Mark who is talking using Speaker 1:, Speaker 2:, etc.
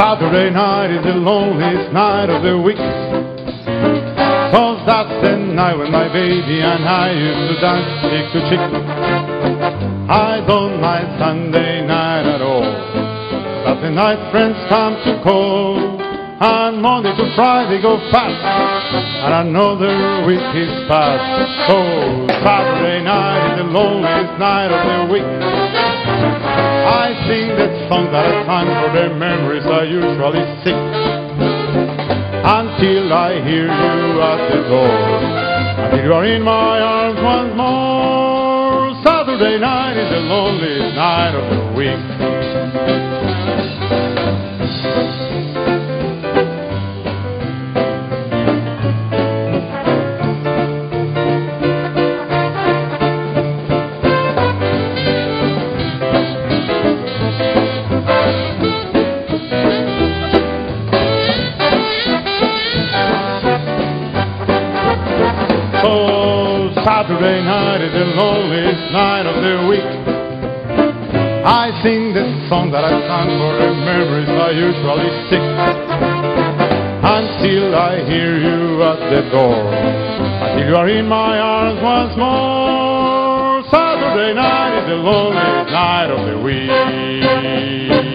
Speaker 1: Saturday night is the loneliest night of the week, 'cause that's the night when my baby and I used to dance cheek to cheek. I don't mind Sunday night at all. Saturday night friends come to call, and Monday to Friday go fast, and another week is past. So Saturday night is the loneliest night of the week. I sing that song that I sang for the memories I usually sing, until I hear you at the door, until you are in my arms once more. Saturday night is the loneliest night of the week. Saturday night is the loneliest night of the week. I sing the song that I sang for the memories I usually sing, until I hear you at the door, until you are in my arms once more. Saturday night is the loneliest night of the week.